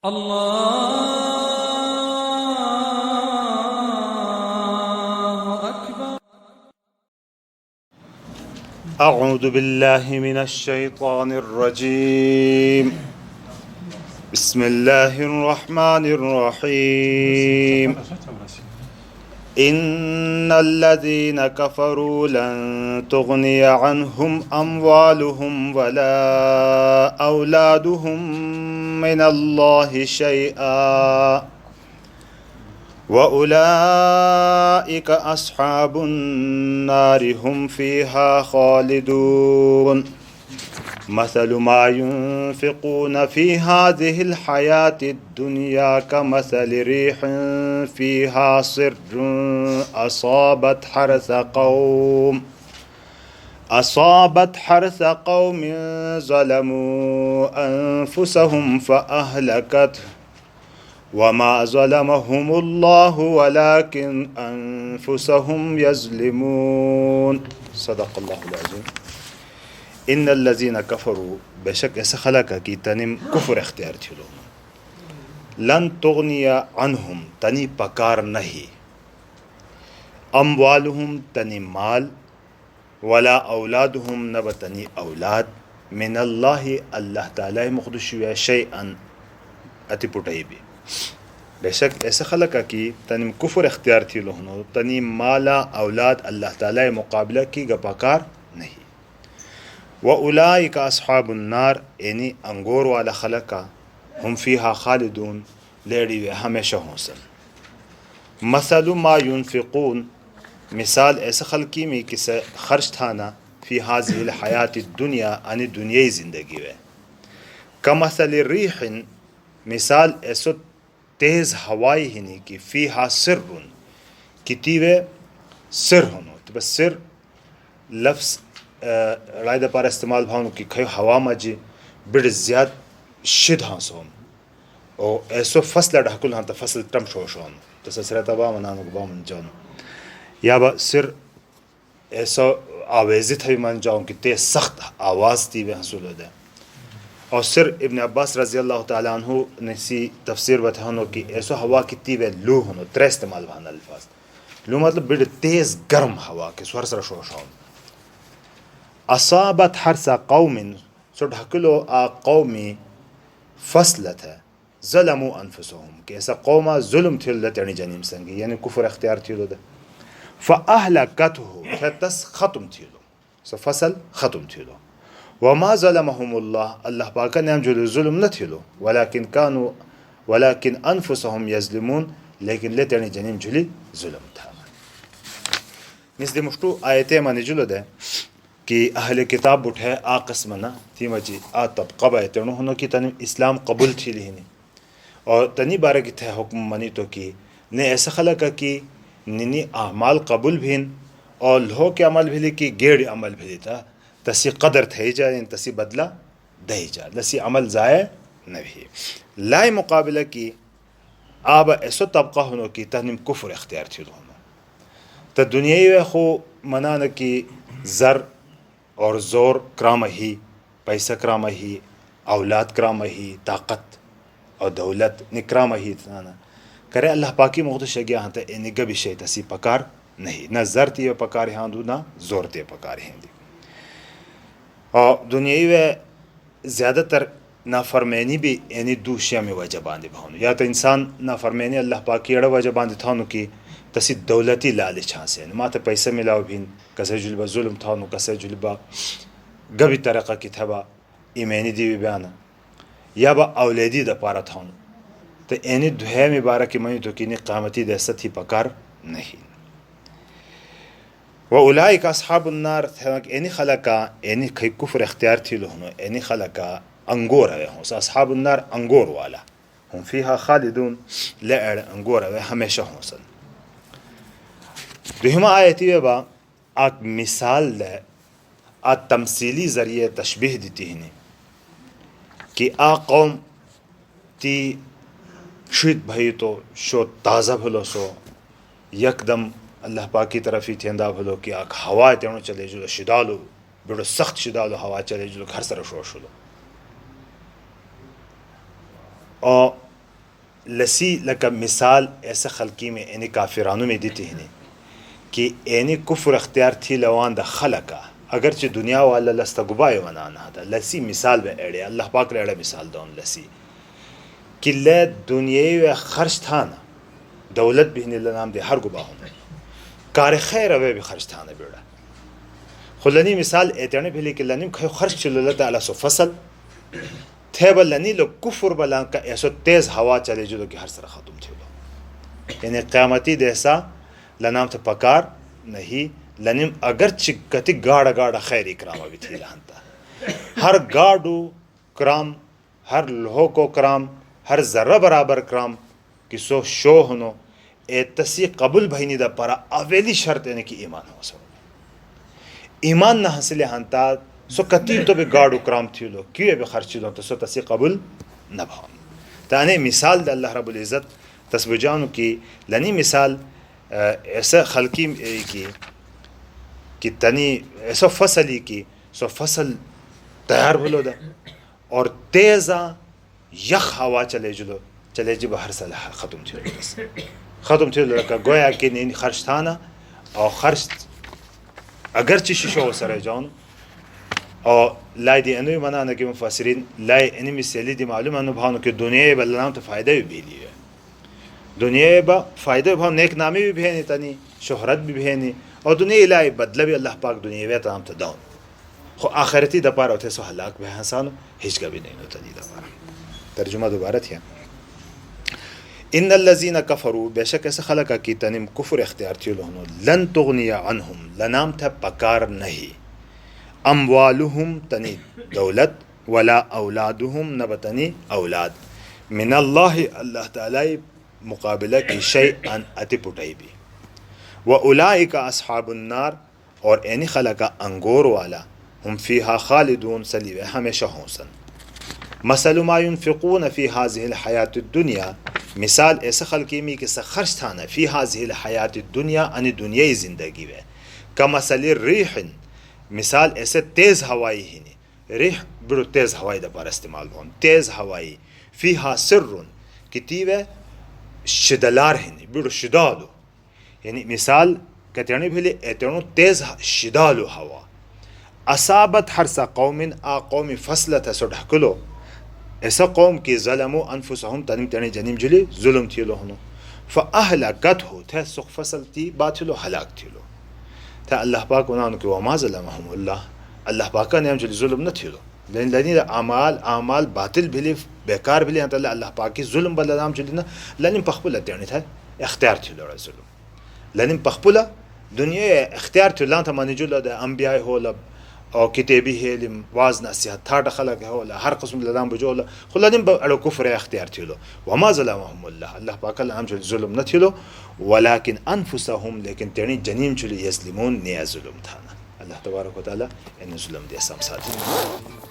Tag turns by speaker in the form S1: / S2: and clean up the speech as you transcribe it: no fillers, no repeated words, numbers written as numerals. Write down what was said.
S1: الله أكبر.
S2: أعوذ بالله من الشيطان الرجيم. بسم الله الرحمن الرحيم. إن الذين كفروا لن تغني عنهم أموالهم ولا أولادهم من الله شيئا وأولئك أصحاب النار هم فيها خالدون. مثل ما ينفقون في هذه الحياة الدنيا كمثل ريح فيها صر أصابت حرث قوم ظلموا أنفسهم فأهلكته وما ظلمهم الله ولكن أنفسهم يظلمون. صدق الله العظيم. ان الذين كفروا بشک ایسا خلق کی تنم کفر اختیار تھیلو لن تغنی عنہم تنی پکار نہیں اموالہم تنی مال ولا اولادہم نب تنی اولاد من اللہ اللہ تعالی مخدشوی شیئن اتی پٹائی بھی بشک ایسا خلق کی تنم کفر اختیار تھیلو تنی مالا اولاد اللہ تعالی مقابلہ کی گا پکار نہیں. وَأُولَئِكَ أَصْحَابُ النَّارِ یعنی انگور والا خلقہ ہم فیہا خالدون لیڑی وے ہمیشہ ہوں سن. مثل ما ينفقون مثال ایسا خلقی میں کسے خرچ تھانا فی هذه الحیات الدنیا یعنی دنیای زندگی وے کمثل ریح مثال ایسو تیز ہوائی ہنی کی فیہا سر کتی وے سر ہنو تو بس سر لفظ رائے دا پار استعمال بھاؤنو کی کھئیو ہوا مجی بڑھ زیاد شد ہاں سوم او ایسو فصل ڈھکل ہاں تا فصل ٹم شوش ہوں تو سسرتا با منانو با من جاؤنو یا با سر ایسو آویزی تھوی من جاؤن کی تے سخت آواز تی وے حصول دے. اور سر ابن عباس رضی اللہ تعالیٰ عنہ نسی تفسیر بتہنو کی ایسو ہوا کی تی وے لو ہنو ترے استعمال بھانا الفاظ لو مطلب بڑھ تیز گرم ہوا کی سور سر شوش ہوں. اصابت حرث قوم سو ڈھکلو آ قومی فصلت ہے ظلموا انفسهم کہ ایسا قوما ظلم تھیل تیڑی جنیم سنگی یعنی کفر اختیار تھیلو دے فاہلکتہ تس ختم تھیلو سو فصل ختم تھیلو وما ظلمهم اللہ اللہ پاکا نیم جو ظلم نہ تھیلو ولیکن انفسهم یظلمون لیکن لے تیڑی جنیم جلی ظلم تھا. نس دی مشتو آیتے مانی جلو دے کہ اہل کتاب بٹھے آ قسمنا تھی مجی آ طبقہ بایتے انہوں کی تنی اسلام قبول تھی لہنی اور تنی بارہ کی تھے حکم منی تو کی نے ایسا خلقہ کی نینی اعمال قبول بھین اور لہو کے عمل بھیلی کی گیڑ عمل بھیلی تھا تسی قدر تھے جائے تسی بدلہ دہی جائے لسی عمل ضائع نہ بھی لائے مقابلہ کی آب ایسو طبقہ ہنو کی تنیم کفر اختیار تھی لہنو تا دنیای وے خو منانا کی زر اور زور کرامہ ہی پیسہ کرامہ ہی اولاد کرامہ ہی طاقت اور دولت نکرامہ ہی تانا کرے اللہ پاکی مغدش گیا ہاں تا انگا بھی شیط اسی پکار نہیں نہ زر تیو پکار ہاں دو نہ زور تیو پکار ہاں دی. اور دنیای وے زیادہ تر نافرمینی بھی یعنی دو شیع میں وجہ باندے بھونو یا تو انسان نافرمینی اللہ پاکی اڑا وجہ باندے تھانو کی تسی دولتی لالچ ہاں سے ما تا پیسہ ملاو بھین کسے جلبہ ظلم تھانو کسے جلبہ گبی طریقہ کی تھبا ایمینی دیوی بیانا یا با اولیدی دا پارا تھانو تو اینی دوہے میں بارہ کی منی تو کینی قامتی دے ست ہی پکار نہیں. وَأُولَئِكَ أَصْحَابُ النَّارِ اینی خلقہ اینی کھئی کفر اختیار تھی لہنو اینی خلقہ انگور ہے ہوں سا اصحاب النار انگور والا ہم فیہا خالدون لعر انگور ہے ہمیشہ ہوں سن. دوہمہ آیتی با آت مثال دے آت تمثیلی ذریعے تشبیح دیتی ہنی کہ آ قوم تی شید بھئی تو شو تازہ بھلو سو یک دم اللہ پاکی طرفی تھیندا بھلو کہ آک ہوا تینو چلے جو شدالو بڑو سخت شدالو ہوا چلے جو گھر سر شو شلو اور لسی لکا مثال ایسا خلقی میں اینی کافرانوں میں دیتی ہیں کہ اینی کفر اختیار تھی لوان دا خلقا اگرچہ دنیا والا لستا گبائے ونانا دا لسی مثال بے ایڑے اللہ پاک ریڑے مثال دون لسی کہ لے دنیای و خرچ تھا نا دولت بھی نہیں لنام دے ہر گباہوں میں کار خیر اوے بھی خرچ تھا نا بیڑا خلنی مثال ایتیانے بھی کہ لنیم کھو خرچ چلو لتا علا سو فصل تھے بلنی لو کفر بلان کا ایسو تیز ہوا چلے جو کہ ہر سر ختم تھے لو یعنی قیامتی دیسا لنام تھا پکار نہیں لنیم اگر چکتی گاڑا گاڑا خیر اکرام بھی تھی لہنتا ہر گاڑو کرام ہر لہو کو کرام ہر ذرہ برابر کرام کہ سو شو ہنو اے تسی قبول بھینی دا پارا اویلی شرط یعنی کہ ایمان ہو سو ایمان نہ حاصل ہنتا سو کتی تو بھی گاڑو کرام تھی لو کیوں بھی خرچی لو تو سو تسی قبول نہ بھون تانے مثال دا اللہ رب العزت تسبجانو کی لنی مثال ایسا خلقی کی کہ تنی ایسا فصلی کی سو فصل تیار بھلو دا اور تیزا یخ ہوا چلے جلو چلے جب ہر سال ختم تھی بس ختم تھی لڑکا گویا کہ نہیں خرچ تھا نا اور خرچ اگرچہ شیشو ہو سرے جاؤن اور لائے دی انوی منانا کہ مفسرین لائے انمی سیلی دی معلوم انو بھانو کہ دنیا با لنام تو فائدہ بھی لیے دنیا با فائدہ بھی بھانو نیک نامی بھی بھینی تانی شہرت بھی بھینی اور دنیا لائے بدلہ بھی اللہ پاک دنیا ویتا نام تو داؤن خو آخرتی دا پارا ہوتے سو حلاک بھی حسانو ہجگا بھی نہیں ہوتا دی دا پارا ترجمہ دوبارہ تھیا ان الذین کفروا بے شک ایسا خلقہ کی تنم کفر اختیار تھی لہنو لن تغنی عنہم لنام تھا پکار نہیں اموالہم تنی دولت ولا اولادہم نبتنی اولاد من اللہ اللہ تعالی مقابلہ کی شیئن اتی پٹائی بھی وَأُولَئِكَ أَصْحَابُ النَّارِ اور اینی خلقہ انگور والا ہم فیہا خالدون سلیوے ہمیشہ ہوں سن مثل ما ينفقون فی هذه الحیات الدنیا مثال ایسا خلقی میں کہ خرچ تھانا فی هذه الحیات الدنیا ان دنیای زندگی میں کمثل ریح مثال ایسے تیز ہوائی ہی نہیں ریح بڑو تیز ہوائی دا پر استعمال ہون تیز ہوائی فیہا سر کتیوے شدلار ہی نہیں بڑو شدالو یعنی مثال کہتے بھلے ایتنو تیز شدالو ہوا اصابت حرس قوم آ قوم فصلت سو ڈھکلو ایسا قوم کی ظلمو انفسهم تنم تنی جنیم جلی ظلم تھیلو ہنو فاہلکت ہو تھے سخ فصل تی باتلو ہلاک تھیلو تھا اللہ پاک انہوں کہ وما ظلمهم اللہ پاکا نیم جلی ظلم نہ تھیلو لیکن لنی اعمال باطل بھلی بیکار بھلی انتا اللہ پاک کی ظلم بلا نام جلی نا لنیم پخپل تیانی تھا اختیار تھیلو رہا ظلم لنیم پخپل دنیا اختیار تھیلو تھا مانی جلو دا انبیاء ہو لب اور کتابی علم واز نصیحت تھا خلق ہے ہر قسم لدام بجولا خلادم على كفر اختیار تھیلو وما ظلمهم اللہ پاک اللہ ہم ظلم نہ تھیلو ولكن انفسهم لیکن تنی جنیم چلی یسلمون نیا ظلم تھا اللہ تبارک و تعالی ان ظلم دے سم ساتھ